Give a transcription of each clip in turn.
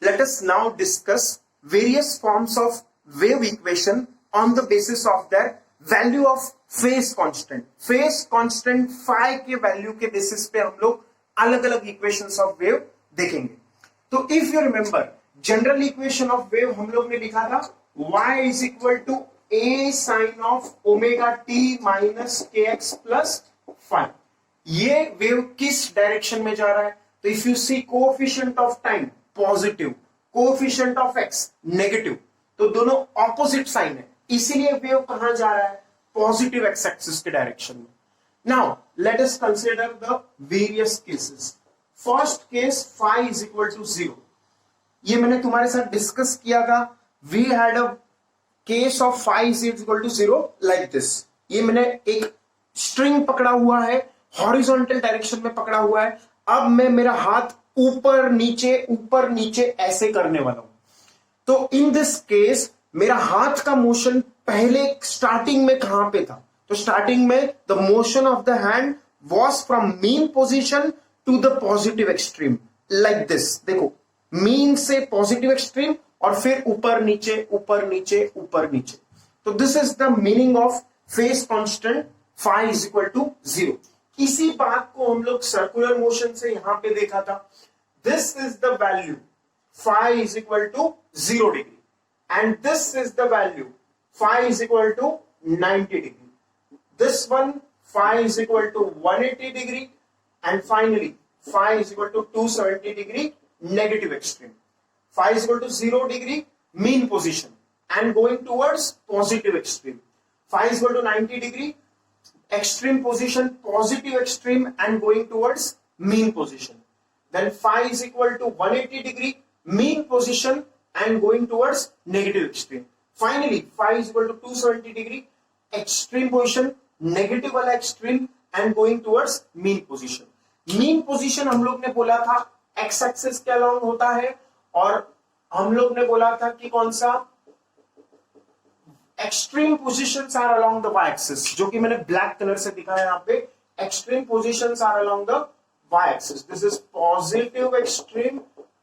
let us now discuss various forms of wave equation on the basis of their value of phase constant. phase constant phi के value के basis पे हम लोग अलग अलग equations of wave देखेंगे. तो if you remember general equation of wave हम लोग ने लिखा था y is equal to a sine of omega t minus k x plus five. ये वेव किस डायरेक्शन में जा रहा है? तो if you see coefficient of time positive, coefficient of x negative, तो दोनों ऑपोजिट साइन है, इसीलिए वेव कहां जा रहा है? पॉजिटिव एक्स एक्सिस के डायरेक्शन में. Now let us consider the various cases. First case phi is equal to 0. ये मैंने तुम्हारे साथ डिस्कस किया था. We had a case of phi is equal to 0 like this. ये मैंने एक स्ट्रिंग पकड़ा हुआ है, हॉरिजॉन्टल डायरेक्शन में पकड़ा हुआ है. अब मैं मेरा हाथ ऊपर नीचे ऐसे करने वाला हूं. तो इन दिस केस मेरा हाथ का मोशन पहले स्टार्टिंग में कहां पे था? तो स्टार्टिंग में the motion of the hand was from mean position to the positive extreme like this. देखो, मीन से पॉजिटिव एक्सट्रीम और फिर ऊपर नीचे ऊपर नीचे ऊपर नीचे. तो this is the meaning of phase constant phi is equal to 0. इसी बात को हम लोग सर्कुलर मोशन से यहां पे देखा था. This is the value phi is equal to 0 degree and this is the value phi is equal to 90 degree. This one phi is equal to 180 degree and finally phi is equal to 270 degree negative extreme. Phi is equal to 0 degree mean position and going towards positive extreme. Phi is equal to 90 degree extreme position, positive extreme and going towards mean position. Then phi is equal to 180 degree mean position and going towards negative extreme. Finally phi is equal to 270 degree extreme position, negative वाला extreme and going towards mean position. Mean position हम लोग ने बोला था x axis के along होता है और हम लोग ने बोला था कि कौन सा? Extreme positions are along the y axis, जो कि मैंने ब्लैक कलर से दिखाया यहां पे. Extreme positions are along the y axis. This is positive extreme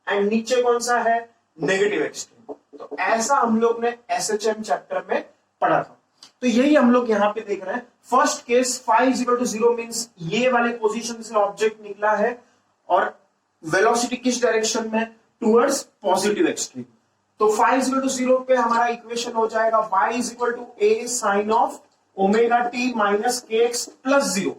and नीचे कौन सा है? Negative extreme. तो ऐसा हम लोग ने एसएचएम चैप्टर में पढ़ा था. तो यही हम लोग यहां पे देख रहे हैं. First case phi is equal to 0 means ये वाले पोजीशन से ऑब्जेक्ट निकला है और वेलोसिटी किस डायरेक्शन में? Towards positive extreme. तो फाई इज इक्वल टू 0 पे हमारा इक्वेशन हो जाएगा y is equal to a sine of omega t minus k x plus 0.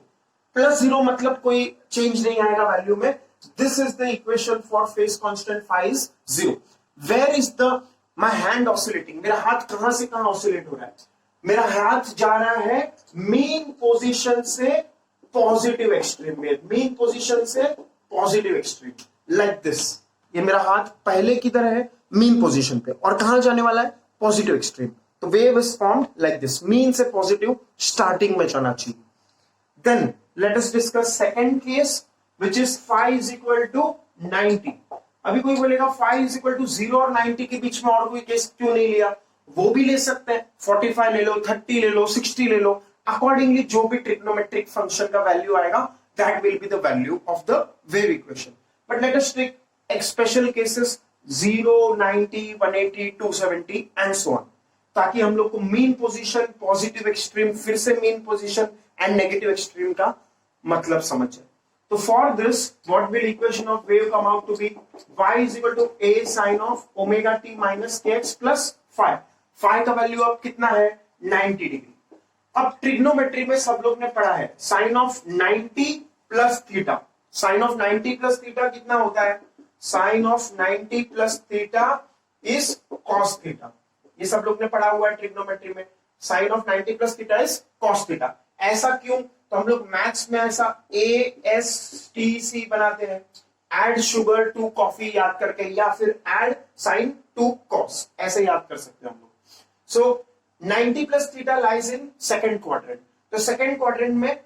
Plus 0 मतलब कोई चेंज नहीं आएगा वैल्यू में. This is the equation for phase constant phi is 0. Where is the my hand oscillating? मेरा हाथ कहां से कहां ऑसिलेट हो रहा है? मेरा हाथ जा रहा है मीन पोजीशन से पॉजिटिव एक्सट्रीम में, मीन पोजीशन से पॉजिटिव एक्सट्रीम लाइक दिस. ये मेरा हाथ पहले की तरह है मीन पोजीशन पे और कहां जाने वाला है? Positive extreme. तो wave is formed like this. Mean से पॉजिटिव स्टार्टिंग में जाना चाहिए. Then let us discuss second case which is phi is equal to 90. अभी कोई बोलेगा फाई इज इक्वल टू 0 और 90 के बीच में और कोई केस क्यों नहीं लिया? वो भी ले सकते हैं. 45 ले लो, 30 ले लो, 60 ले लो. अकॉर्डिंगली जो भी ट्रिग्नोमेट्रिक फंक्शन का वैल्यू आएगा that will be the value of the wave equation. But let us take एक special cases 0, 90, 180, 270 and so on, ताकि हम लोग को मीन पोजीशन, पॉजिटिव एक्सट्रीम, फिर से mean position and negative extreme का मतलब समझ जाए. तो for this what will equation of wave come out to be? y is equal to a sine of omega t minus k x plus 5. Phi का value अब कितना है? 90 degree. अब ट्रिग्नोमेट्री में सब लोग ने पढ़ा है sine of 90 plus theta. Sine of 90 plus theta कितना होता है? Sine of 90 plus theta is cos theta. ये सब लोग ने पढ़ा हुआ है ट्रिग्नोमेट्री में. Sine of 90 plus theta is cos theta. ऐसा क्यों? तो हम लोग मैथ्स में ऐसा ASTC बनाते हैं, एड शुगर टू कॉफी याद करके, या फिर एड साइन टू कॉस, ऐसे याद कर सकते हैं हम लोग. So 90 plus theta lies in second quadrant. तो सेकंड क्वाड्रेंट में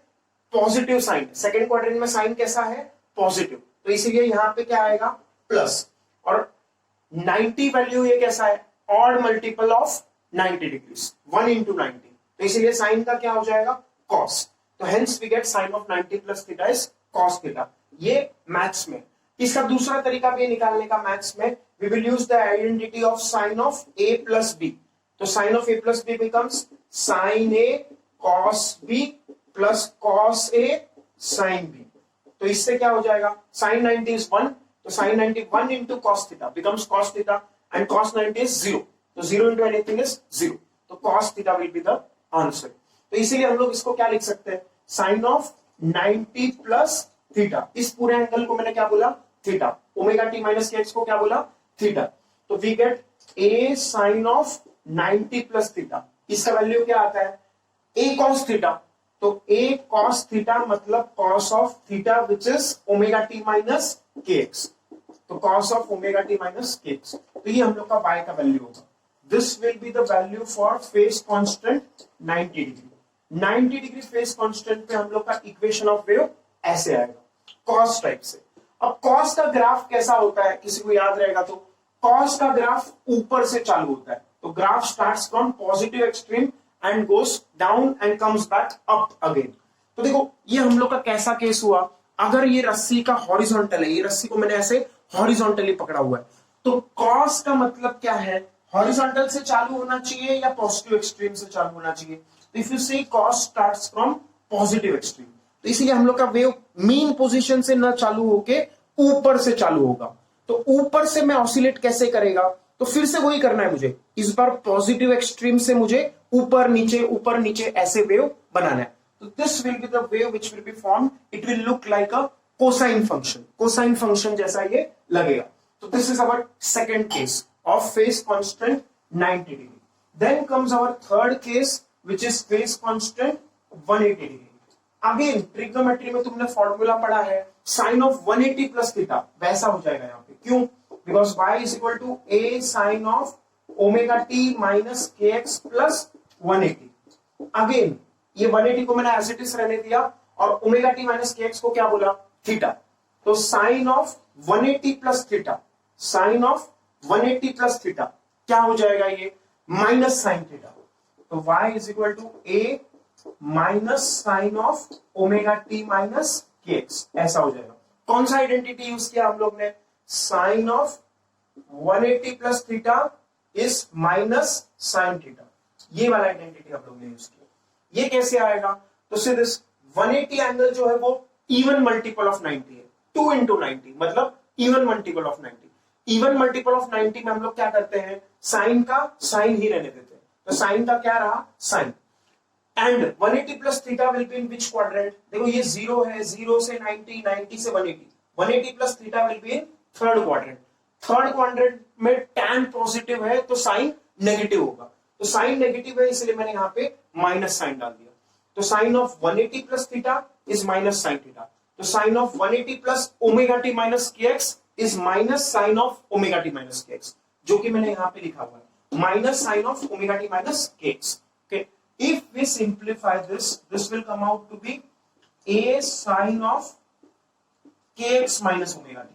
पॉजिटिव साइन, सेकंड क्वाड्रेंट में साइन कैसा है? पॉजिटिव. तो इसीलिए यहां पे क्या आएगा? प्लस. और 90 वैल्यू ये कैसा है? Odd multiple of 90 degrees, 1 into 90. तो इसीलिए साइन का क्या हो जाएगा? कॉस. तो hence we get sine of 90 plus theta is cos theta. ये मैथ्स में. इसका दूसरा तरीका भी निकालने का मैथ्स में we will use the identity of sine of a plus b. तो sine of a plus b becomes sin a cos b plus cos a sin b. तो इससे क्या हो जाएगा, sin 90 is 1, तो sin 90 1 into cos theta becomes cos theta and cos 90 is 0. तो 0 into anything is 0. तो cos theta will be the answer. तो इसीलिए हम लोग इसको क्या लिख सकते हैं, sin of 90 plus theta. इस पूरे एंगल को मैंने क्या बोला, theta. Omega t minus k x को क्या बोला, थीटा. तो we get a sin of 90 plus theta. इसका वैल्यू क्या आता है, a cos theta. तो a cos theta मतलब cos of theta which is omega t minus kx. तो cos of omega t minus kx. तो ये हम लोग का y का वैल्यू होगा. This will be the value for phase constant 90 degree. 90 degree face constant पे हम लोग का इक्वेशन ऑफ वेव ऐसे आएगा, कॉस टाइप से. अब कॉस का ग्राफ कैसा होता है, किसी को याद रहेगा तो कॉस का ग्राफ ऊपर से चालू होता है. तो graph starts from positive extreme and goes down and comes back up again. तो देखो ये हम लोग का कैसा केस हुआ, अगर ये रस्सी का हॉरिजॉन्टल है, ये रस्सी को मैंने ऐसे हॉरिजॉन्टली पकड़ा हुआ है, तो कॉस का मतलब क्या है, हॉरिजॉन्टल से चालू होना चाहिए या पॉजिटिव एक्सट्रीम से चालू होना चाहिए. If you see cos starts from positive extreme, तो इसीलिए हम लोग का वेव मीन पोजीशन से ना चालू होके ऊपर से चालू होगा. तो ऊपर से मैं ऑसिलेट कैसे करेगा, तो फिर से वही करना है मुझे, इस बार पॉजिटिव एक्सट्रीम से मुझे ऊपर नीचे ऐसे वेव बनाना है. तो this will be the wave which will be form, it will look like a cosine function, cosine function जैसा ये लगेगा. तो this is our second case of phase constant 90 degree. Then comes our third case which is phase constant 180 degree. Again trigonometry में तुमने formula पढ़ा है sin of 180 plus theta, वैसा हो जाएगा यहाँ पे. क्यों, because y is equal to a sin of omega t minus kx plus 180. Again ये 180 को मैंने as it is रहने दिया और omega t minus kx को क्या बोला, थीटा. तो sin of 180 plus theta, sin of 180 plus theta क्या हो जाएगा, ये माइनस sin theta. तो y is equal to a minus sine of omega t minus kx, ऐसा हो जाएगा. कौन सा आइडेंटिटी यूज किया हम लोग ने, sine of 180 plus theta is minus sine theta, ये वाला आइडेंटिटी हम लोग ने यूज किया. ये कैसे आएगा, तो सी दिस 180 एंगल जो है वो इवन मल्टीपल ऑफ 90 है, 2 into 90 मतलब even multiple of 90. Even multiple of 90 में हम लोग क्या करते हैं, साइन का साइन ही रहने देते हैं. तो साइन का क्या रहा, sine. And 180 plus theta will be in which quadrant, देखो ये 0 है, 0 से 90, 90 से 180, 180 plus theta will be in third quadrant. Third quadrant में टैन पॉजिटिव है तो साइन नेगेटिव होगा. तो साइन नेगेटिव है इसलिए मैंने यहाँ पे माइनस साइन डाल दिया. तो sine of 180 plus theta is minus sine theta. तो sine of 180 plus omega t minus k x is minus sine of omega t minus k x, जो कि मैंने यहाँ पे लिखा हुआ है minus sine of omega t minus kx. Okay, if we simplify this, this will come out to be a sine of kx minus omega t.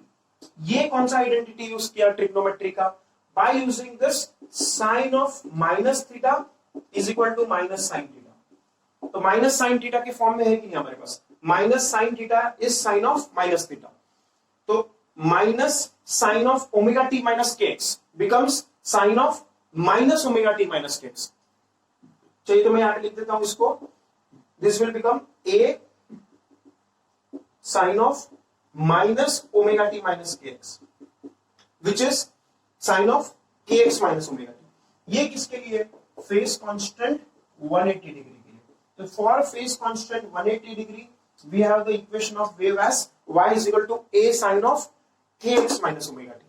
ये कौन सा आइडेंटिटी यूज किया ट्रिग्नोमेट्री का, by using this sine of minus theta is equal to minus sin theta. तो minus sin theta के form में है कि नहीं हमारे पास, minus sin theta is sin of minus theta. तो minus sin of omega t minus kx becomes sin of minus omega t minus k x. चलिए तो मैं यहां पे लिख देता हूं इसको, this will become a sine of minus omega t minus k x which is sine of k x minus omega t. ये किसके लिए, फेज कांस्टेंट 180 डिग्री के लिए. तो for phase constant 180 degree we have the equation of wave as y is equal to a sine of kx minus omega t.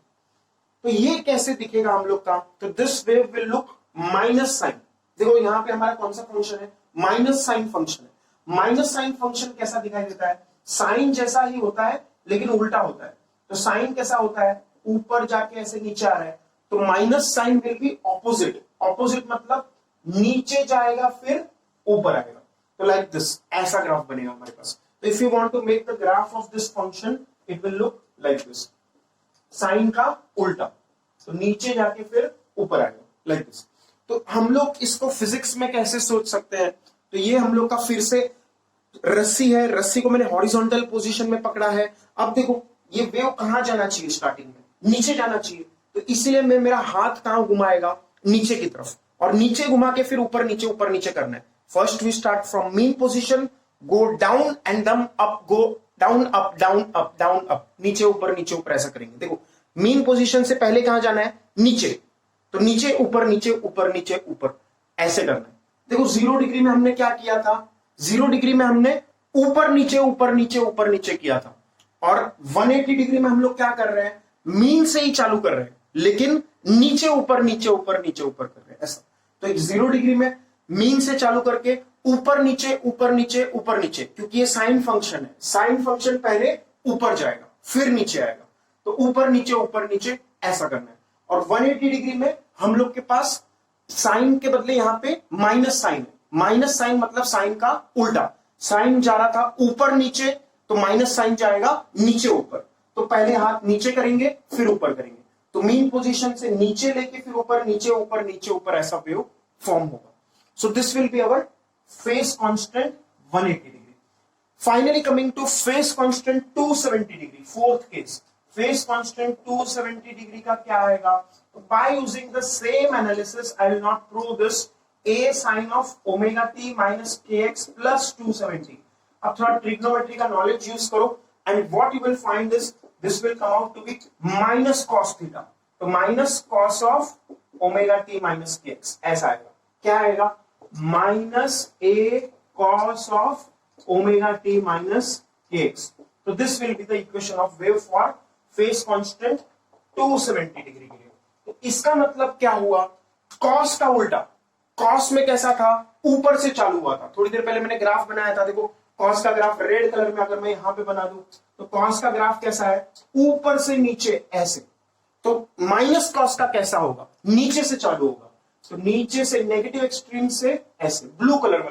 तो ये कैसे दिखेगा हम लोग का, तो this wave will look minus sine. देखो यहाँ पे हमारा कौन सा फंक्शन है, माइनस साइन फंक्शन है. माइनस साइन फंक्शन कैसा दिखाई देता है, साइन जैसा ही होता है लेकिन उल्टा होता है. तो साइन कैसा होता है, ऊपर जाके ऐसे नीचे आ रहा है, तो minus sine will be opposite. Opposite मतलब नीचे जाएगा फिर ऊपर आएगा. तो लाइक दिस, ऐसा ग्राफ बनेगा हमारे पास. तो if you want to make the graph of this function it will look like this, sine का उल्टा, तो नीचे जाके फिर ऊपर आएगा लाइक दिस. तो हम लोग इसको फिजिक्स में कैसे सोच सकते हैं, तो ये हम लोग का फिर से रस्सी है, रस्सी को मैंने हॉरिजॉन्टल पोजीशन में पकड़ा है. अब देखो ये वेव कहां जाना चाहिए, स्टार्टिंग में नीचे जाना चाहिए, तो इसीलिए मैं मेरा हाथ कहां घुमाएगा, नीचे की तरफ, और नीचे घुमा के फिर ऊपर नीचे करना है। First we start from mean position, go down and then up, go down up down up down up, नीचे ऊपर ऐसा करेंगे। देखो मीन पोजीशन से पहले कहां जाना है, नीचे, तो नीचे ऊपर ऐसे करना है। देखो 0 डिग्री में हमने क्या किया था, 0 डिग्री में हमने ऊपर नीचे किया था, और 180 डिग्री में हम लोग क्या कर रहे हैं, मीन से ही चालू कर रहे हैं, लेकिन नीचे ऊपर कर रहे हैं ऐसा। तो एक 0 डिग्री में मीन से चालू करके ऊपर नीचे, क्योंकि ये साइन फंक्शन है, साइन फंक्शन पहले ऊपर जाएगा फिर नीचे आएगा, तो ऊपर नीचे ऐसा करना है। और 180 डिग्री में हम लोग के पास साइन के बदले यहां पे माइनस साइन है, माइनस साइन मतलब साइन का उल्टा, साइन जा रहा था ऊपर नीचे, तो माइनस साइन जाएगा नीचे ऊपर, तो पहले हाथ नीचे करेंगे फिर ऊपर करेंगे, तो मीन पोजीशन से नीचे लेके फिर ऊपर नीचे ऐसा वेव फॉर्म होगा। So this will be our phase constant 180 degree. Finally coming to phase constant 270 degree, fourth case. Phase constant 270 degree का क्या आएगा, by using the same analysis I will not prove this, a sin of omega t minus kx plus 270। अब थोड़ा trigonometry का knowledge use करो, and what you will find is this will come out to be minus cos theta, तो minus cos of omega t minus kx ऐसा आएगा। क्या आएगा, minus a cos of omega t minus kx। तो this will be the equation of wave for phase constant 270 degree के लिए। तो इसका मतलब क्या हुआ, cos का उल्टा, कॉस में कैसा था, ऊपर से चालू हुआ था। थोड़ी देर पहले मैंने ग्राफ बनाया था, देखो कॉस का ग्राफ रेड कलर में अगर मैं यहां पे बना दूं, तो कॉस का ग्राफ कैसा है, ऊपर से नीचे ऐसे। तो माइनस कॉस का कैसा होगा, नीचे से चालू होगा, तो नीचे से नेगेटिव एक्सट्रीम से ऐसे, ब्लू कलर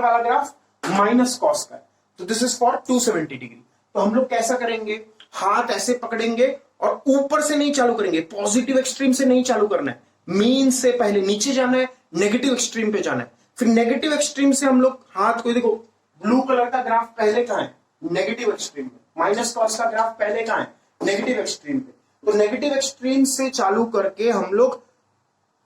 वाला ग्राफ माइनस कॉस का है। तो दिस इज फॉर 270 डिग्री। तो हम लोग कैसा करेंगे, हाथ ऐसे पकड़ेंगे और ऊपर से नहीं चालू करेंगे, पॉजिटिव एक्सट्रीम से नहीं चालू करना है, मीन से पहले नीचे जाना है, नेगेटिव एक्सट्रीम पे जाना है, फिर नेगेटिव एक्सट्रीम से हम लोग हाथ को, देखो ब्लू कलर का ग्राफ पहले कहां है, नेगेटिव एक्सट्रीम पे, माइनस कॉस का ग्राफ पहले कहां है, नेगेटिव एक्सट्रीम पे। तो नेगेटिव एक्सट्रीम से चालू करके हम लोग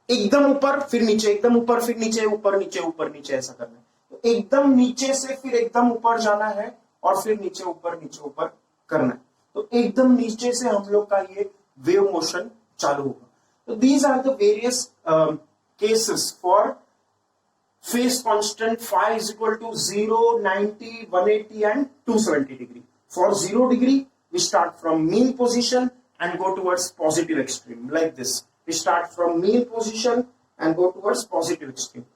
एकदम ऊपर फिर नीचे, एकदम ऊपर फिर नीचे, ऊपर नीचे ऐसा करना है। तो एकदम नीचे से फिर एकदम ऊपर जाना है, और फिर नीचे ऊपर करना है। तो एकदम नीचे से हम लोग का ये वेव मोशन चालू होगा। So these are the various cases for phase constant phi is equal to 0, 90, 180 and 270 degree. For 0 degree, we start from mean position and go towards positive extreme like this. We start from mean position and go towards positive extreme.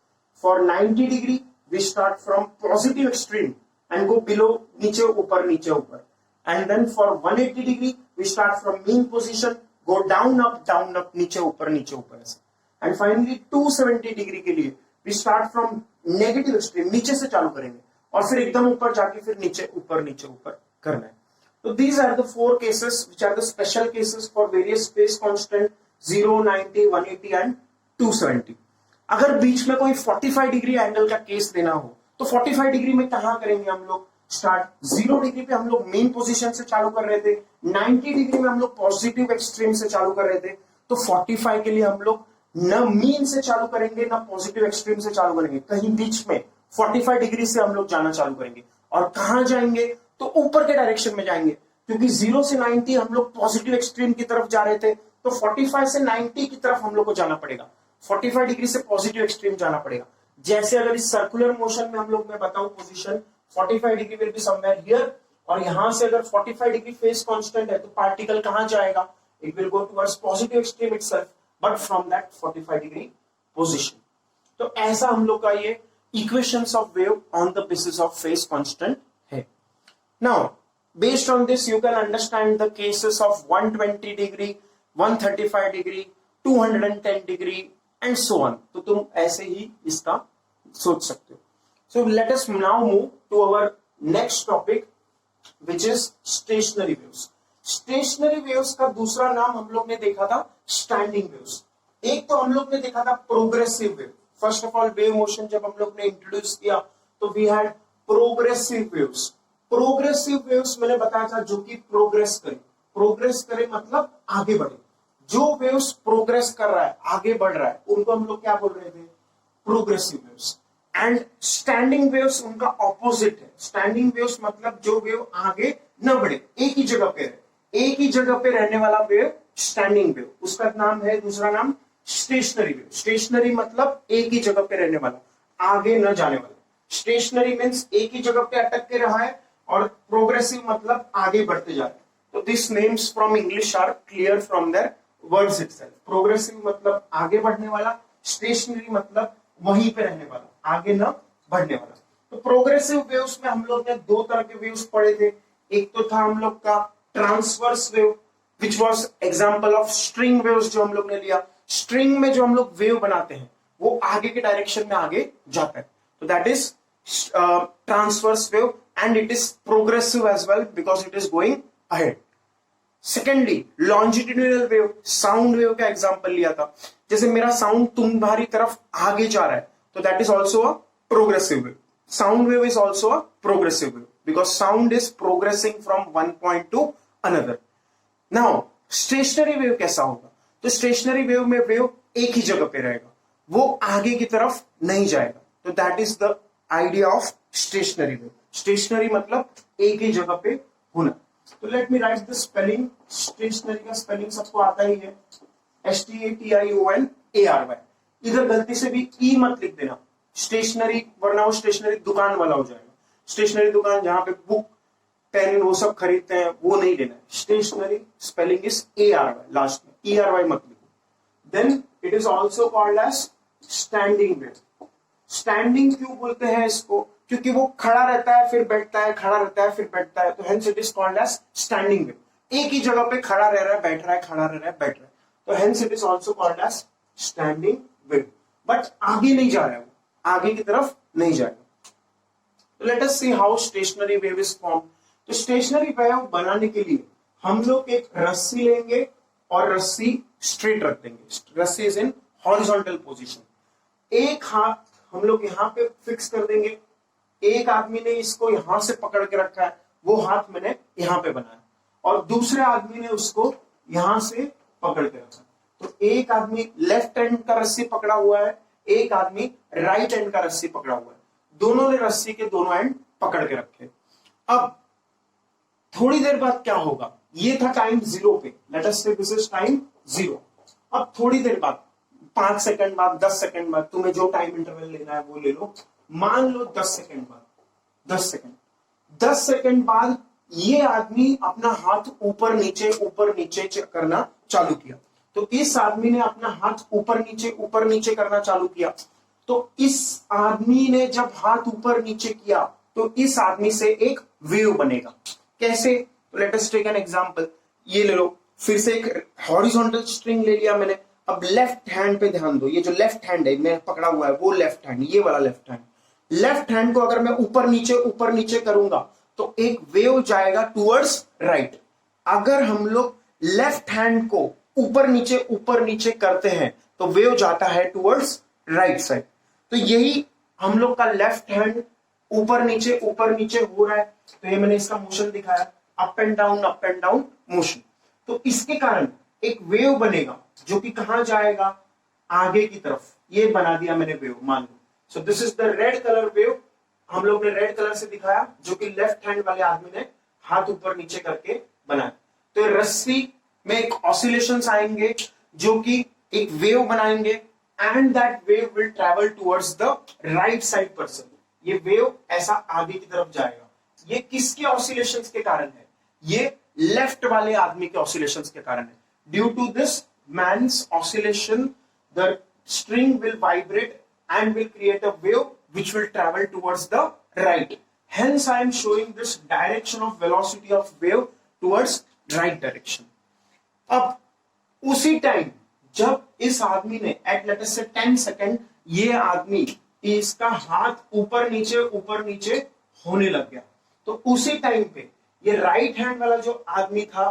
For 90 degree, we start from positive extreme and go below, niche upar. And then for 180 degree, we start from mean position, go down up, नीचे ऊपर ऐसे। And finally 270 degree के लिए we start from negative extreme, नीचे से चालू करेंगे और फिर एकदम ऊपर जाके फिर नीचे ऊपर करना है। तो these are the 4 cases which are the special cases for various phase constant 0, 90, 180 and 270। अगर बीच में कोई 45 डिग्री एंगल का केस देना हो, तो 45 डिग्री में कहां करेंगे हम लोग स्टार्ट, 0 डिग्री पे हम लोग मेन पोजीशन से चालू कर रहे थे, 90 डिग्री में हम लोग पॉजिटिव एक्सट्रीम से चालू कर रहे थे, तो 45 के लिए हम लोग न मीन से चालू करेंगे न पॉजिटिव एक्सट्रीम से चालू करेंगे, कहीं बीच में 45 डिग्री से हम लोग जाना चालू करेंगे। और कहां जाएंगे, तो ऊपर के डायरेक्शन में जाएंगे, क्योंकि 0 से 90 हम लोग पॉजिटिव एक्सट्रीम की तरफ जा रहे थे, तो 45 से 90 की तरफ हम लोग को जाना पड़ेगा, 45 डिग्री से पॉजिटिव एक्सट्रीम जाना पड़ेगा। जैसे अगर इस सर्कुलर मोशन में हम लोग, मैं बताऊं position, 45 degree will be somewhere here, और यहां से अगर 45 डिग्री फेस कांस्टेंट है, तो पार्टिकल कहां जाएगा, it will go towards positive extreme itself, but from that 45 degree position. तो ऐसा हम लोग का ये equations of wave on the basis of phase constant है। Now based on this you can understand the cases of 120 degree, 135 degree, 210 degree and so on. तो तुम ऐसे ही इसका सोच सकते हो। So let us now move to our next topic, which is stationary waves. Stationary waves का दूसरा नाम हम लोग ने देखा था standing waves। एक तो हम लोग ने देखा था progressive wave। First of all, wave motion जब हम लोग ने introduce किया, तो we had progressive waves। Progressive waves मैंने बताया था जो कि progress करे मतलब आगे बढ़े। जो वेव्स प्रोग्रेस कर रहा है, आगे बढ़ रहा है, उनको हम लोग क्या बोल रहे थे? Progressive waves. And standing waves उनका ऑपोजिट है। स्टैंडिंग वेव्स मतलब जो वेव आगे न बढ़े, एक ही जगह पे रहे, एक ही जगह पे रहने वाला वेव स्टैंडिंग वेव। उसका नाम है, दूसरा नाम स्टेशनरी वेव। स्टेशनरी मतलब एक ही जगह पे रहने वाला, आगे न जाने वाला। स्टेशनरी मीन्स एक ही जगह पे अटक के रहा है, और प्रोग्रेसिव मतलब आगे बढ़ते जा रहे हैं। तो this names from English are clear from their words itself. Progressive मतलब आगे बढ़ने वाला, स्टेशनरी मतलब वहीं पे रहने वाला, आगे न बढ़ने वाला। तो प्रोग्रेसिव वेव्स में हम लोग ने दो तरह के वेव्स पढ़े थे। एक तो था हम लोग का transverse wave, which was example of string waves, जो हम लोग ने लिया। स्ट्रिंग में जो हम लोग वेव बनाते हैं वो आगे के डायरेक्शन में आगे जाता है, तो that is transverse wave, and it is progressive as well because it is going ahead. Secondly longitudinal wave, sound wave का एग्जांपल लिया था। जैसे मेरा साउंड तुम्हारी तरफ आगे जा रहा है, तो that is also a progressive wave. Sound wave is also a progressive wave because sound is progressing from one point two another. Now stationary wave कैसा होगा? तो स्टेशनरी वेव में वेव एक ही जगह पे रहेगा, वो आगे की तरफ नहीं जाएगा, तो that is the idea of stationary wave. Stationary मतलब एक ही जगह पे होना। तो let me write the spelling. Stationary का स्पेलिंग सबको आता ही है, STATIONARY। इधर गलती से भी ई मत लिख देना स्टेशनरी, वरना वो स्टेशनरी दुकान वाला हो जाएगा। स्टेशनरी दुकान जहां पे बुक पेन वो सब खरीदते हैं, वो नहीं लेना है। Stationary spelling is ARY, last में ERY मत लिखो। Then it is also called as standing wave. Standing क्यों बोलते हैं इसको? क्योंकि वो खड़ा रहता है फिर बैठता है, खड़ा रहता है फिर बैठता है, तो hence it is called as standing wave. एक ही जगह पे खड़ा रह रहा है, बैठ रहा है, खड़ा रह रहा है, बैठ रहा है, तो hence it is also called as standing wave. But आगे नहीं जा रहा है, वो आगे की तरफ नहीं जाएगा। Let us see how stationary wave is form. तो स्टेशनरी वेव बनाने के लिए हम लोग एक रस्सी लेंगे और रस्सी स्ट्रेट रख देंगे। रस्सी इज इन हॉरिजॉन्टल पोजीशन। एक हाथ हम लोग यहां पे फिक्स कर देंगे। एक आदमी ने इसको यहां से पकड़ के रखा है, वो हाथ मैंने यहां पे बनाया, और दूसरे आदमी ने उसको यहां से पकड़ के रखा। तो एक आदमी लेफ्ट हैंड का रस्सी पकड़ा हुआ है, एक आदमी राइट हैंड का रस्सी पकड़ा हुआ है। दोनों ने रस्सी के दोनों एंड पकड़ के रखे। अब थोड़ी देर बाद क्या होगा? ये था टाइम 0 पे, लेट अस से दिस इज टाइम 0। अब थोड़ी देर बाद, 5 सेकंड बाद, 10 सेकंड बाद, तुम्हें जो टाइम इंटरवल लेना है वो ले लो। मान लो 10 सेकंड बाद, 10 सेकंड बाद ये आदमी अपना हाथ ऊपर नीचे करना चालू किया। तो इस आदमी ने अपना हाथ ऊपर नीचे करना चालू किया। तो इस आदमी ने जब हाथ ऊपर नीचे किया तो इस आदमी से एक वेव बनेगा। कैसे? Let us take an example. ये ले लो, फिर से एक हॉरिजॉन्टल स्ट्रिंग ले लिया मैंने। अब लेफ्ट हैंड पे ध्यान दो, ये जो लेफ्ट हैंड है मैं पकड़ा हुआ है, वो लेफ्ट हैंड, ये वाला लेफ्ट हैंड। लेफ्ट हैंड को अगर मैं ऊपर नीचे करूंगा तो एक वेव जाएगा टुवर्ड्स राइट। अगर हम लोग लेफ्ट हैंड को ऊपर नीचे करते हैं तो वेव जाता है टुवर्ड्स राइट साइड। तो यही हम लोग का लेफ्ट हैंड ऊपर नीचे हो रहा है। तो ये मैंने इसका मोशन दिखाया, अप एंड डाउन मोशन। तो इसके कारण एक वेव बनेगा जो कि कहां जाएगा? आगे की तरफ। ये बना दिया मैंने वेव, मान लो। So this is the red colour wave. हम लोग ने रेड कलर से दिखाया, जो कि लेफ्ट हैंड वाले आदमी ने हाथ ऊपर नीचे करके बनाया। तो रस्सी में एक ऑसिलेशंस आएंगे जो कि एक वेव बनाएंगे, and that wave will travel towards the right side person. ये वेव ऐसा आगे की तरफ जाएगा। ये किसके ऑसिलेशंस के कारण है? ये लेफ्ट वाले आदमी के ऑसिलेशंस के कारण है। Due to this man's oscillation the string will vibrate and will create a wave which will travel towards the right. Hence I am showing this direction of velocity of wave towards right direction. अब उसी time जब इस आदमी ने eight late us से 10 second, ये आदमी इसका हाथ ऊपर नीचे होने लग गया, तो उसी टाइम पे ये राइट हैंड वाला जो आदमी था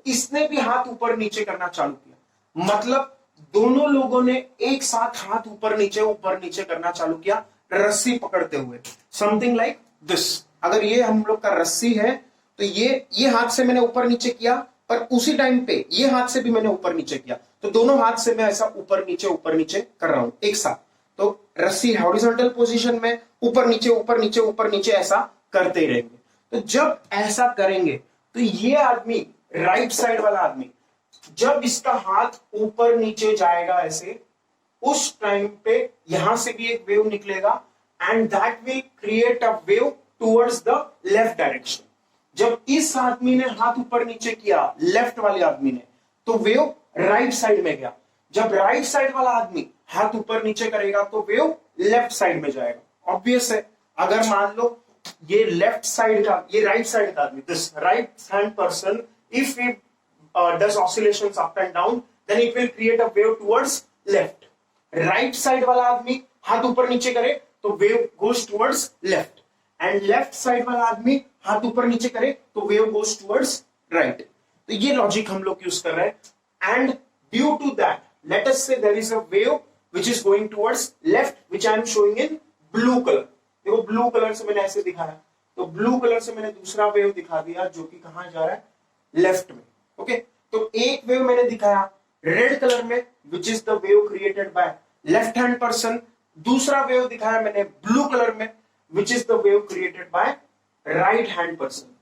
इसने भी हाथ ऊपर नीचे करना चालू किया। मतलब दोनों लोगों ने एक साथ हाथ ऊपर नीचे करना चालू किया, रस्सी पकड़ते हुए, समथिंग लाइक दिस। अगर ये हम लोग का रस्सी है तो ये हाथ से मैंने ऊपर नीचे किया, पर उसी टाइम पे ये हाथ से भी मैंने ऊपर नीचे किया, तो दोनों हाथ से मैं ऐसा ऊपर नीचे कर रहा हूं एक साथ। तो रस्सी हॉरिजॉन्टल पोजीशन में ऊपर नीचे ऐसा करते ही रहेंगे। तो जब ऐसा करेंगे तो ये आदमी, राइट साइड वाला आदमी, जब इसका हाथ ऊपर नीचे जाएगा ऐसे, उस टाइम पे यहां से भी एक वेव निकलेगा and that will create a wave towards the left direction. जब इस आदमी ने हाथ ऊपर नीचे किया, लेफ्ट वाले आदमी ने, तो वेव राइट साइड में गया। जब राइट साइड वाला आदमी हाथ ऊपर नीचे करेगा तो वेव लेफ्ट साइड में जाएगा। ऑब्वियस है, अगर मान लो ये लेफ्ट साइड का, ये राइट साइड का आदमी, this right hand person, if he does oscillations up and down, then it will create a wave towards left. Right side वाला आदमी हाथ ऊपर नीचे करे तो wave goes towards left, and left side वाला आदमी हाथ ऊपर नीचे करे तो वेव गोज टुवर्ड्स राइट। तो ये लॉजिक हम लोग यूज कर रहे हैं। And due to that, let us say there is a wave which is going towards left, which I am showing in blue colour. देखो ब्लू कलर से मैंने ऐसे दिखाया, तो ब्लू कलर से मैंने दूसरा वेव दिखा दिया जो कि कहां जा रहा है, लेफ्ट में। ओके, तो एक वेव मैंने दिखाया रेड कलर में, which is the wave created by left hand person. दूसरा वेव दिखाया मैंने ब्लू कलर में, which is the wave created by right hand person.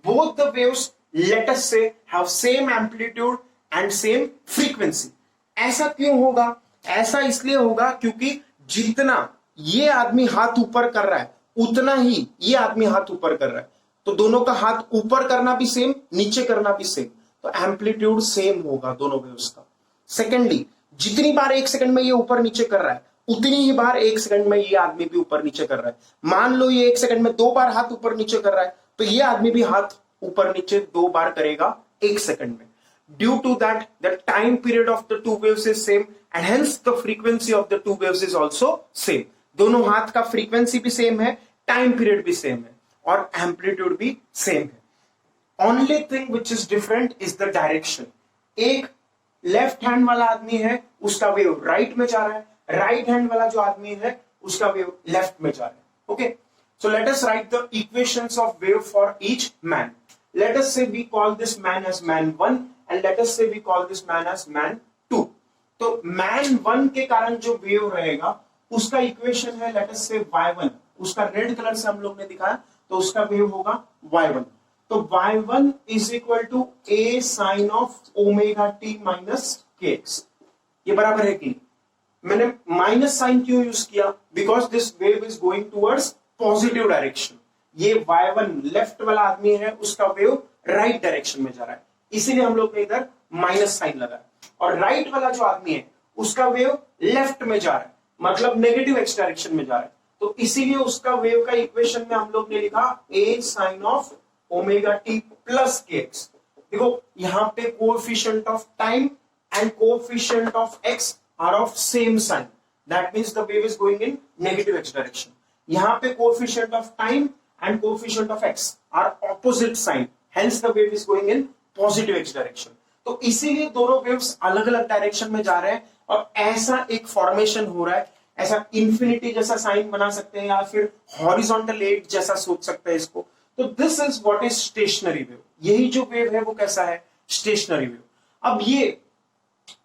Both the waves, let us say, have same amplitude and same frequency. ऐसा क्यों होगा? ऐसा इसलिए होगा क्योंकि जितना ये आदमी हाथ ऊपर कर रहा है उतना ही ये आदमी हाथ ऊपर कर रहा है, तो दोनों का हाथ ऊपर करना भी सेम, नीचे करना भी सेम, तो एम्पलीट्यूड सेम होगा दोनों वेव्स का। सेकेंडली, जितनी बार एक सेकंड में ये ऊपर नीचे कर रहा है उतनी ही बार एक सेकंड में ये आदमी भी ऊपर नीचे कर रहा है। मान लो ये एक सेकंड में 2 बार हाथ ऊपर नीचे कर रहा है, तो ये आदमी भी हाथ ऊपर नीचे 2 बार करेगा एक सेकंड में। Due to that the time period of the two waves is same and hence the frequency of the two waves is also same. दोनों हाथ का फ्रीक्वेंसी भी सेम है, टाइम पीरियड भी सेम है और एम्पलीट्यूड भी सेम है। Only thing which is different is the direction. एक लेफ्ट हैंड वाला आदमी है, उसका वेव राइट में जा रहा है, राइट हैंड वाला जो आदमी है उसका वेव लेफ्ट में जा रहा है। Okay, so let us write the equations of wave for each man. Let us say we call this man as man 1 and let us say we call this man as man 2। तो man 1 के कारण जो wave रहेगा उसका equation है late us से y1, उसका red colour से हम लोग ने दिखाया, तो उसका वेव होगा y1। तो y1 is equal to a sine of omega t minus kx। ये बराबर है कि मैंने माइनस साइन क्यों यूज किया? Because this wave is going towards positive direction. ये y1 लेफ्ट वाला आदमी है, उसका वेव राइट डायरेक्शन में जा रहा है, इसीलिए हम लोग ने इधर माइनस साइन लगाया। और राइट वाला जो आदमी है उसका वेव लेफ्ट में जा रहा है, मतलब नेगेटिव एक्स डायरेक्शन में जा रहा है, तो इसीलिए उसका वेव का इक्वेशन में हम लोग ने लिखा a sine of omega t plus kx। देखो यहां पे coefficient of time and coefficient of x are of same sign, that means the wave is going in negative x direction. यहां पे coefficient of time and coefficient of x are opposite sign, hence the wave is going in positive x direction. तो इसीलिए दोनों waves अलग अलग direction में जा रहे हैं और ऐसा एक फॉर्मेशन हो रहा है। ऐसा इंफिनिटी जैसा साइन बना सकते हैं या फिर हॉरिजॉन्टल एट जैसा सोच सकते हैं इसको। तो this is what is stationary wave. यही जो वेव है वो कैसा है? Stationary wave. अब ये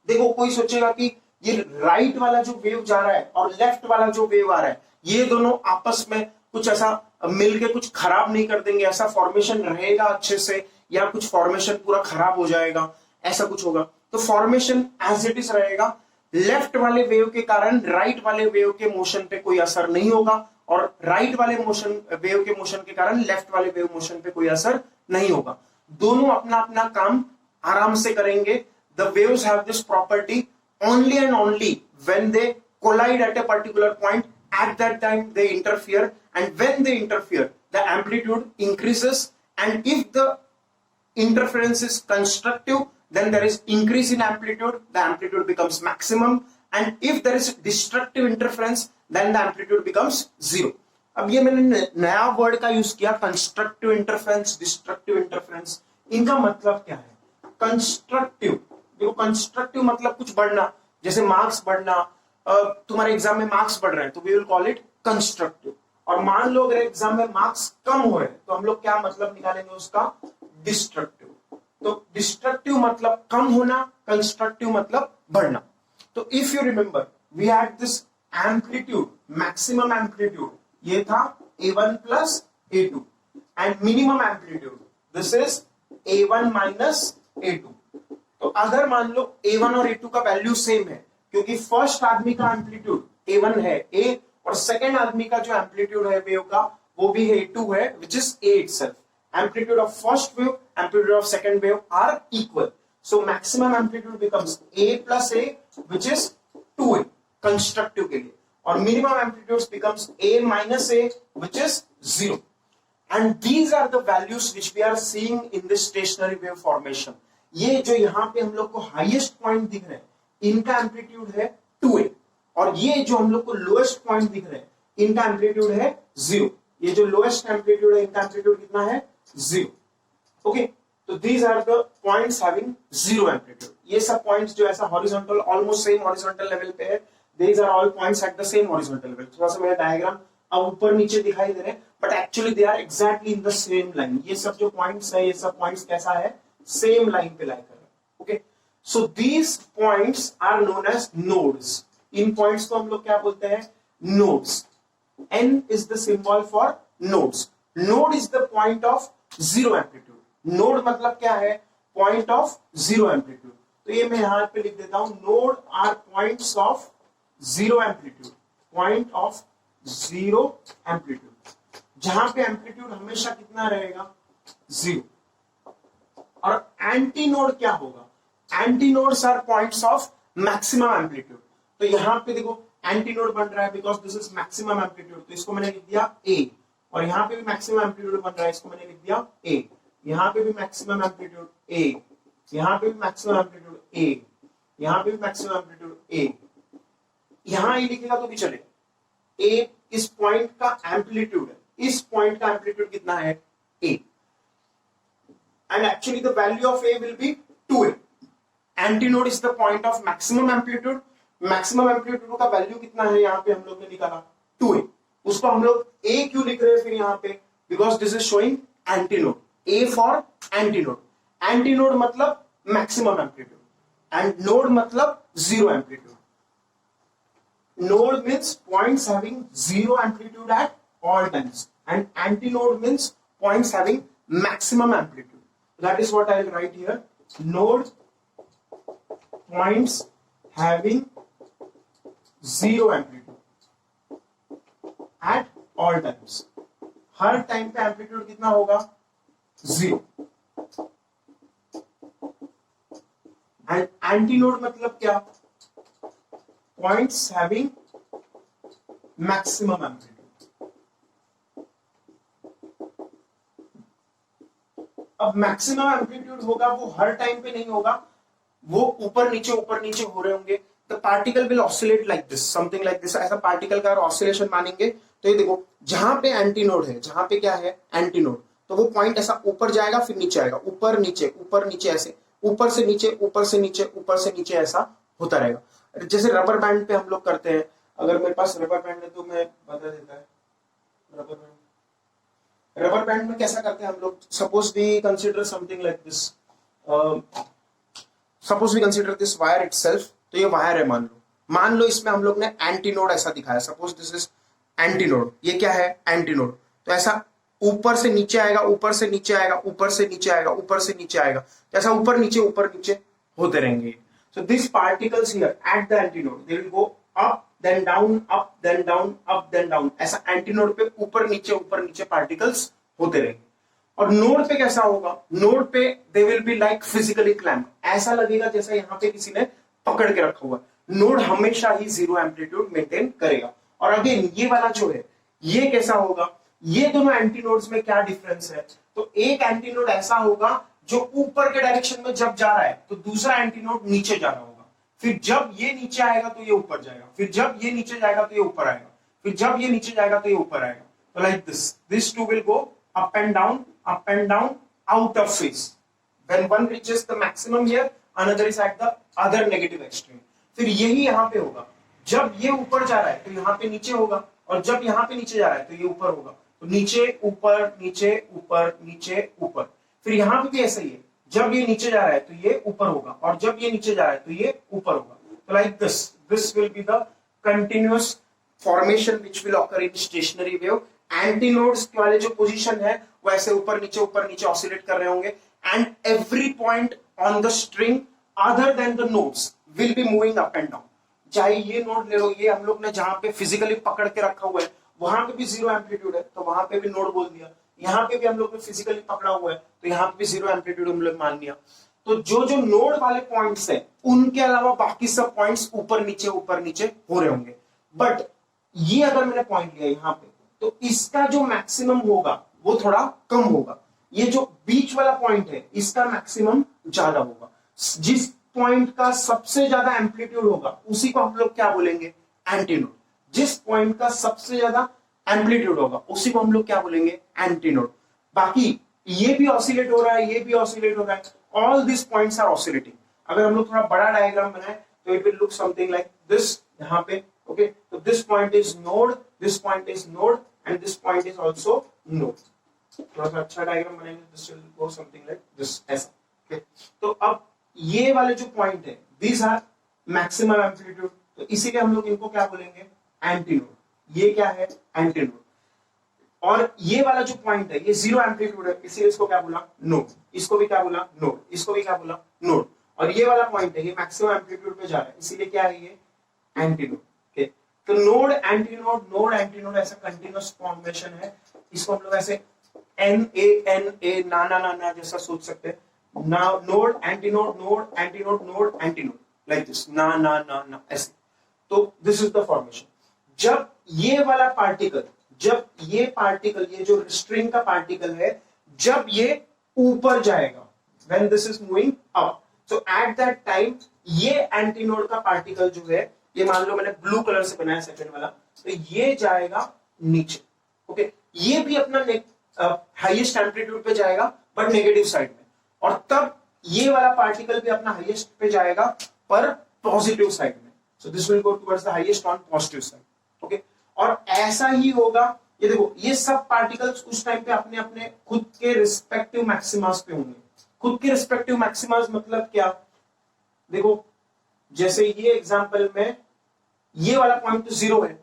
देखो, कोई सोचेगा कि ये राइट वाला जो वेव जा रहा है और लेफ्ट वाला जो वेव आ रहा है, ये दोनों आपस में कुछ ऐसा मिलके कुछ खराब नहीं कर देंगे, ऐसा फॉर्मेशन रहेगा अच्छे से, या कुछ फॉर्मेशन पूरा खराब हो जाएगा, ऐसा कुछ होगा? तो फॉर्मेशन एज इट इज रहेगा। लेफ्ट वाले वेव के कारण राइट वाले वेव के मोशन पे कोई असर नहीं होगा और राइट वाले मोशन वेव के मोशन के कारण लेफ्ट वाले वेव मोशन पे कोई असर नहीं होगा। दोनों अपना अपना काम आराम से करेंगे। The waves have this property only and only when they collide at a particular point, at that time they interfere and when they interfere the amplitude increases and if the interference is constructive, then there is increase in amplitude, the amplitude becomes maximum, and if there is destructive interference, then the amplitude becomes zero. अब ये मैंने नया word का use किया, constructive interference, destructive interference. इनका मतलब क्या है? कंस्ट्रक्टिव, देखो कंस्ट्रक्टिव मतलब कुछ बढ़ना, जैसे मार्क्स बढ़ना, तुम्हारे एग्जाम में मार्क्स बढ़ रहे हैं तो we will call it constructive. और मान लो अगर एग्जाम में मार्क्स कम हो रहे हैं तो हम लोग क्या मतलब निकालेंगे उसका? डिस्ट्रक्टिव। तो डिस्ट्रक्टिव मतलब कम होना, कंस्ट्रक्टिव मतलब बढ़ना। तो if you remember we had this amplitude, maximum amplitude ये था A1 plus A2 and minimum amplitude this is A1 minus A2। तो अगर मान लो A1 और A2 का वैल्यू सेम है, क्योंकि फर्स्ट आदमी का एम्पलीट्यूड A1 है A, और सेकेंड आदमी का जो एम्पलीट्यूड है वेव का वो भी A2 है, which is A itself। Amplitude of first wave, amplitude of second wave are equal, so maximum amplitude becomes A plus A which is 2A constructive के लिए, और minimum amplitude becomes A minus A which is 0। And these are the values which we are seeing in this stationary wave formation। ये जो यहाँ पे हम लोग को हाईएस्ट पॉइंट दिख रहे हैं इनका एम्पलीट्यूड है 2A, और ये जो हम लोग को लोएस्ट पॉइंट दिख रहे हैं इनका एम्पलीट्यूड है 0। ये जो लोएस्ट एम्पलीट्यूड है इनका एम्पलीट्यूड कितना है 0। ओके, तो these are the points having 0 amplitude. ये सब पॉइंट्स जो ऐसा horizontal almost same horizontal level पे है, these are all points at the same horizontal level. थोड़ा सा मेरा डायग्राम अब ऊपर नीचे दिखाई दे रहे हैं, but actually they are exactly in the same line. ये सब जो पॉइंट्स है, ये सब पॉइंट्स कैसा है, सेम लाइन पे लाई कर रहे हैं। Okay, so these points are known as nodes. इन पॉइंट्स को हम लोग क्या बोलते हैं, nodes. N is the symbol for nodes। Node is the point of zero amplitude। Node मतलब क्या है, point of zero amplitude। तो ये मैं यहां पे लिख देता हूं, node are points of zero amplitude। Point of zero amplitude, जहां पे एम्पलीट्यूड हमेशा कितना रहेगा, 0। और एंटी नोड क्या होगा, antinodes are points of maximum amplitude. तो यहां पे देखो एंटी नोड बन रहा है because this is maximum amplitude, तो इसको मैंने लिख दिया A। और यहां पे भी मैक्सिमम एम्पलीट्यूड बन रहा है, इसको मैंने लिख दिया A। यहां पे भी मैक्सिमम एम्पलीट्यूड A, यहां पे भी मैक्सिमम एम्पलीट्यूड A, यहां पे भी मैक्सिमम एम्पलीट्यूड A। यहां ये लिखेगा तो भी चले। A इस पॉइंट का एम्पलीट्यूड है, इस पॉइंट का एम्पलीट्यूड कितना है, A, and actually the value of A will be 2A। Antinode is the point of maximum amplitude. Maximum amplitude का वैल्यू कितना है, यहां पे हम लोग ने निकाला 2A। उसको हम लोग A क्यों लिख रहे हैं फिर यहां पे, because this is showing antinode, A for antinode. Antinode मतलब मैक्सिमम एम्पलीट्यूड एंड नोड मतलब 0 amplitude. Node means points having 0 amplitude at all times, and antinode means points having maximum amplitude. That is what I will write here. Node points having 0 amplitude at all times. Her time पे amplitude कितना होगा, 0। And antinode मतलब क्या, points having maximum amplitude. अब maximum amplitude होगा वो हर time पे नहीं होगा, वो ऊपर नीचे हो रहे होंगे। The particle will oscillate like this, something like this. ऐसा पार्टिकल का ऑसिलेशन मानेंगे तो ये देखो जहां पे एंटीनोड है, जहां पे क्या है एंटीनोड, तो वो पॉइंट ऐसा ऊपर जाएगा फिर नीचे आएगा, ऊपर नीचे ऐसे, ऊपर से नीचे, ऊपर से नीचे, ऊपर से नीचे, ऐसा होता रहेगा। जैसे रबर बैंड पे हम लोग करते हैं, अगर मेरे पास रबर बैंड है तो मैं बता देता है। रबर बैंड में कैसा करते हैं हम लोग, suppose we consider something like this, suppose we consider this wire itself. तो ये वायर है, मान लो इसमें हम लोग ने एंटीनोड ऐसा दिखाया, सपोज दिस इज एंटीनोड। ये क्या है, एंटीनोड। तो ऐसा ऊपर से नीचे आएगा, ऊपर से नीचे आएगा, ऊपर से नीचे आएगा, ऊपर से नीचे आएगा, ऐसा ऊपर नीचे होते रहेंगे। So these particles here at the antinode, they will go up then down, up then down, up then down। ऐसा एंटीनोड पे ऊपर नीचे पार्टिकल्स होते रहेंगे। और नोड पे कैसा होगा, नोड पे they will be like physically clamped। ऐसा लगेगा जैसा यहाँ पे किसी ने पकड़ के रखा हुआ। नोड हमेशा ही 0 एम्पलीट्यूड मेंटेन करेगा। और अगेन ये वाला जो है, ये कैसा होगा, ये दोनों एंटीनोड्स में क्या डिफरेंस है, तो एक एंटीनोड ऐसा होगा जो ऊपर के डायरेक्शन में जब जा रहा है तो दूसरा एंटीनोड नीचे जा रहा होगा, फिर जब ये नीचे आएगा तो ये ऊपर जाएगा, फिर जब ये नीचे जाएगा तो ये ऊपर आएगा, फिर जब ये नीचे जाएगा तो ये ऊपर आएगा। तो like this two will go up and down out of phase. When one reaches the maximum here, another is at the other negative extreme. फिर यही यहां पे होगा, जब ये ऊपर जा रहा है तो यहां पे नीचे होगा, और जब यहां पे नीचे जा रहा है तो ये ऊपर होगा। तो नीचे ऊपर नीचे ऊपर नीचे ऊपर। फिर यहां पे भी ऐसा ही है, जब ये नीचे जा रहा है तो ये ऊपर होगा, और जब ये नीचे जा रहा है तो ये ऊपर होगा। तो like this will be the continuous formation which will occur in stationary wave. Antinodes वाले जो पोजीशन है वो ऐसे ऊपर नीचे ऑसिलेट कर रहे होंगे, and every point on the string other than the nodes will be moving up and down. चाहे ये नोड ले लो, ये हम लोग ने जहां पे फिजिकली पकड़ के रखा हुआ है वहां पे भी जीरो एम्पलीट्यूड है तो वहां पे भी नोड बोल दिया, यहाँ पे भी हम लोग ने फिजिकली पकड़ा हुआ है तो यहाँ पे भी जीरो एम्पलीट्यूड हम लोग मान लिया। तो जो जो नोड वाले पॉइंट्स है उनके अलावा बाकी सब पॉइंट्स ऊपर नीचे हो रहे होंगे। बट ये अगर मैंने पॉइंट लिया यहाँ पे तो इसका जो मैक्सिमम होगा वो थोड़ा कम होगा, ये जो बीच वाला पॉइंट है इसका मैक्सिमम ज्यादा होगा। जिस पॉइंट का सबसे ज्यादा एम्पलीट्यूड होगा उसी को हम लोग क्या बोलेंगे, एंटीनोड। जिस पॉइंट का सबसे ज्यादा एम्पलीट्यूड होगा उसी को हम लोग क्या बोलेंगे, एंटीनोड। बाकी ये भी ऑसिलेट हो रहा है, ये भी ऑसिलेट हो रहा है, all this points are oscillating. अगर हम लोग थोड़ा बड़ा डायग्राम बनाए तो it will look something like this यहाँ पे। ओके, तो this point is node, this point is node, and this point is also node. थोड़ा सा अच्छा डायग्राम बनाएंगे, this will go something like this, ऐसा। ओके, तो अब ये वाले जो पॉइंट है दीज आर मैक्सिमम एम्पलीट्यूड, तो इसीलिए हम लोग इनको क्या बोलेंगे, एंटीनोड। ये क्या है, एंटीनोड। और ये वाला जो पॉइंट है ये जीरो एम्पलीट्यूड है, इसीलिए इसको क्या बोला, नोड। इसको भी क्या बोला, नोड। इसको भी क्या बोला, नोड। और ये वाला पॉइंट है ये मैक्सिमम एम्पलीट्यूड पे जा रहा है, इसीलिए क्या है, ये एंटीनोड। ओके, तो नोड एंटीनोड, नोड एंटीनोड ऐसा कंटिन्यूअस फॉर्मेशन है। इसको हम लोग ऐसे NA ना जैसा सोच सकते हैं, ना node antinode, node antinode, node antinode, like this, ना ऐसे। तो दिस इज द फॉर्मेशन। जब ये वाला पार्टिकल, ये जो स्ट्रिंग का पार्टिकल है, जब ये ऊपर जाएगा, when this is moving up, so at that time ये एंटीनोड का पार्टिकल जो है, ये मान लो मैंने ब्लू कलर से बनाया सेकंड वाला, तो ये जाएगा नीचे। ओके, ये भी अपना हाईएस्ट एम्पलीट्यूड पे जाएगा बट नेगेटिव साइड में, और तब ये वाला पार्टिकल भी अपना हाईएस्ट पे जाएगा पर पॉजिटिव साइड में। सो this will go towards the highest on positive side. Okay, और ऐसा ही होगा, ये देखो ये सब पार्टिकल्स उस टाइम पे अपने अपने खुद के रिस्पेक्टिव मैक्सिमास पे होंगे। खुद के रिस्पेक्टिव मैक्सिमास मतलब क्या, देखो जैसे ये एग्जांपल में ये वाला पॉइंट तो जीरो है,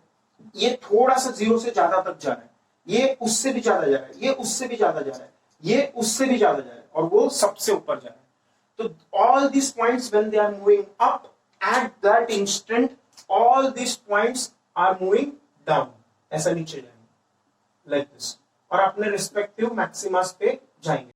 ये थोड़ा सा जीरो से ज्यादा तक जा रहा है, ये उससे भी ज्यादा जा रहा है, ये उससे भी ज्यादा जा रहा है, ये उससे भी ज्यादा जा रहा है, और वो सबसे ऊपर जा रहा है। तो all this points when they are moving up at that instant, all this points are moving down, ऐसा नीचे जाएंगे लाइक दिस, और अपने रिस्पेक्टिव मैक्सिमास पे जाएंगे।